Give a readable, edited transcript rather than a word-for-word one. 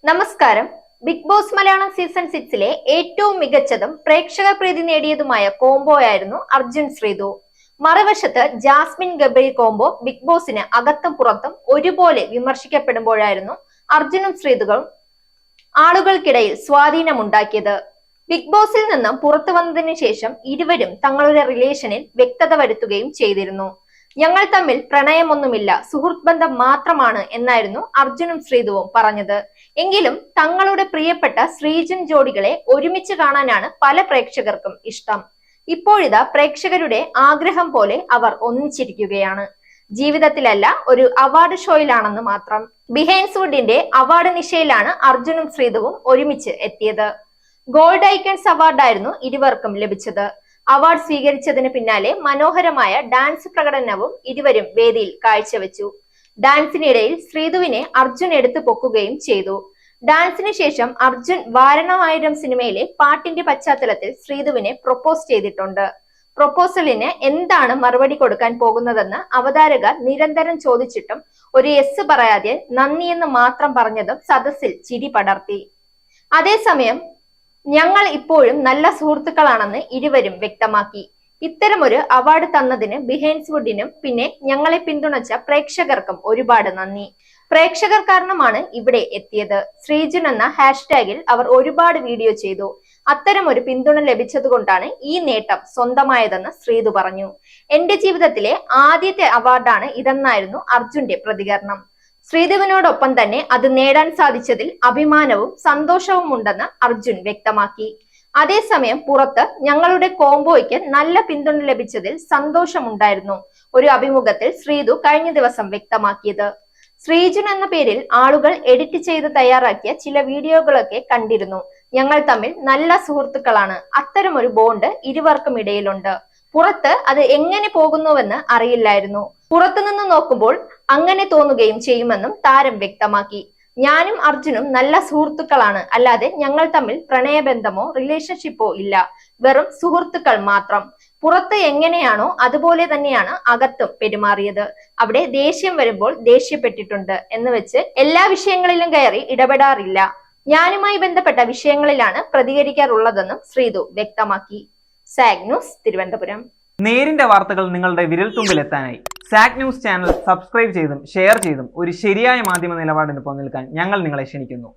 നമസ്കാരം. Big boss Malayalam season 6-ലെ ഏറ്റവും മികച്ചതും പ്രേക്ഷക പ്രീതി നേടിയതുമായ കോംബോയായിരുന്നു അർജുൻ ശ്രീതു. മറുവശത്ത് ജാസ്മിൻ ഗബ്രിൽ കോംബോ ബിഗ് ബോസിന് അകത്തും പുറത്തും ഒരുപോലെ വിമർശിക്കപ്പെടുമ്പോഴായിരുന്നു അർജുനും ശ്രീതുകളും ആളുകൾക്കിടയിൽ സ്വാധീനമുണ്ടാക്കിയത്. ബിഗ് ബോസിൽ നിന്നും പുറത്തു വന്നതിന് ശേഷം ഇരുവരും തങ്ങളുടെ റിലേഷനിൽ വ്യക്തത വരുത്തുകയും ചെയ്തിരുന്നു. ഞങ്ങൾ തമ്മിൽ പ്രണയമൊന്നുമില്ല, സുഹൃത്ത് ബന്ധം മാത്രമാണ് എന്നായിരുന്നു അർജുനും ശ്രീതുവും പറഞ്ഞത്. എങ്കിലും തങ്ങളുടെ പ്രിയപ്പെട്ട ശ്രീജൻ ജോഡികളെ ഒരുമിച്ച് കാണാനാണ് പല പ്രേക്ഷകർക്കും ഇഷ്ടം. ഇപ്പോഴിതാ പ്രേക്ഷകരുടെ ആഗ്രഹം പോലെ അവർ ഒന്നിച്ചിരിക്കുകയാണ്. ജീവിതത്തിലല്ല, ഒരു അവാർഡ് ഷോയിലാണെന്ന് മാത്രം. ബിഹൈൻഡ് വുഡിന്റെ അവാർഡ് നിശയിലാണ് അർജുനും ശ്രീതുവും ഒരുമിച്ച് എത്തിയത്. ഗോൾഡ് ഐക്കൺസ് അവാർഡായിരുന്നു ഇരുവർക്കും ലഭിച്ചത്. അവാർഡ് സ്വീകരിച്ചതിന് പിന്നാലെ മനോഹരമായ ഡാൻസ് പ്രകടനവും ഇരുവരും വേദിയിൽ കാഴ്ചവെച്ചു. ഡാൻസിനിടയിൽ ശ്രീതുവിനെ അർജുൻ എടുത്തു പൊക്കുകയും ചെയ്തു. ഡാൻസിന് ശേഷം അർജുൻ വാരണമായിരം സിനിമയിലെ പാട്ടിന്റെ പശ്ചാത്തലത്തിൽ ശ്രീതുവിനെ പ്രൊപ്പോസ് ചെയ്തിട്ടുണ്ട്. പ്രൊപ്പോസലിന് എന്താണ് മറുപടി കൊടുക്കാൻ പോകുന്നതെന്ന് അവതാരക നിരന്തരം ചോദിച്ചിട്ടും ഒരു യെസ് പറയാതെ നന്ദിയെന്ന് മാത്രം പറഞ്ഞതും സദസ്സിൽ ചിരി പടർത്തി. അതേസമയം ഞങ്ങൾ ഇപ്പോഴും നല്ല സുഹൃത്തുക്കളാണെന്ന് ഇരുവരും വ്യക്തമാക്കി. ഇത്തരമൊരു അവാർഡ് തന്നതിന് ബിഹൈൻഡ് വുഡിനും പിന്നെ ഞങ്ങളെ പിന്തുണച്ച പ്രേക്ഷകർക്കും ഒരുപാട് നന്ദി. പ്രേക്ഷകർ കാരണമാണ് ഇവിടെ എത്തിയത്. ശ്രീജൻ എന്ന ഹാഷ്ടാഗിൽ അവർ ഒരുപാട് വീഡിയോ ചെയ്തു. അത്തരമൊരു പിന്തുണ ലഭിച്ചതുകൊണ്ടാണ് ഈ നേട്ടം സ്വന്തമായതെന്ന് ശ്രീതു പറഞ്ഞു. എന്റെ ജീവിതത്തിലെ ആദ്യത്തെ അവാർഡാണ് ഇതെന്നായിരുന്നു അർജുന്റെ പ്രതികരണം. ശ്രീതുവിനോടൊപ്പം തന്നെ അത് നേടാൻ സാധിച്ചതിൽ അഭിമാനവും സന്തോഷവും ഉണ്ടെന്ന് അർജുൻ വ്യക്തമാക്കി. അതേസമയം പുറത്ത് ഞങ്ങളുടെ കോംബോയ്ക്ക് നല്ല പിന്തുണ ലഭിച്ചതിൽ സന്തോഷമുണ്ടായിരുന്നു ഒരു അഭിമുഖത്തിൽ ശ്രീതു കഴിഞ്ഞ ദിവസം വ്യക്തമാക്കിയത്. ശ്രീജൻ എന്ന പേരിൽ ആളുകൾ എഡിറ്റ് ചെയ്ത് തയ്യാറാക്കിയ ചില വീഡിയോകളൊക്കെ കണ്ടിരുന്നു. ഞങ്ങൾ തമ്മിൽ നല്ല സുഹൃത്തുക്കളാണ്. അത്തരമൊരു ബോണ്ട് ഇരുവർക്കും ഇടയിലുണ്ട്. പുറത്ത് അത് എങ്ങനെ പോകുന്നുവെന്ന് അറിയില്ലായിരുന്നു. പുറത്തുനിന്ന് നോക്കുമ്പോൾ അങ്ങനെ തോന്നുകയും ചെയ്യുമെന്നും താരം വ്യക്തമാക്കി. ഞാനും അർജുനും നല്ല സുഹൃത്തുക്കളാണ്, അല്ലാതെ ഞങ്ങൾ തമ്മിൽ പ്രണയബന്ധമോ റിലേഷൻഷിപ്പോ ഇല്ല. വെറും സുഹൃത്തുക്കൾ മാത്രം. പുറത്ത് എങ്ങനെയാണോ അതുപോലെ തന്നെയാണ് അകത്തും പെരുമാറിയത്. അവിടെ ദേഷ്യം വരുമ്പോൾ ദേഷ്യപ്പെട്ടിട്ടുണ്ട് എന്ന് വെച്ച് എല്ലാ വിഷയങ്ങളിലും കയറി ഇടപെടാറില്ല. ഞാനുമായി ബന്ധപ്പെട്ട വിഷയങ്ങളിലാണ് പ്രതികരിക്കാറുള്ളതെന്നും ശ്രീതു വ്യക്തമാക്കി. Zag news, Thiruvananthapuram. നേരിന്റെ വാർത്തകൾ നിങ്ങളുടെ വിരൽത്തുമ്പിൽ എത്താനായി സാഗ് ന്യൂസ് ചാനൽ സബ്സ്ക്രൈബ് ചെയ്തും ഷെയർ ചെയ്തും ഒരു ശരിയായ മാധ്യമ നിലപാടിന് നിൽക്കാൻ ഞങ്ങൾ നിങ്ങളെ ക്ഷണിക്കുന്നു.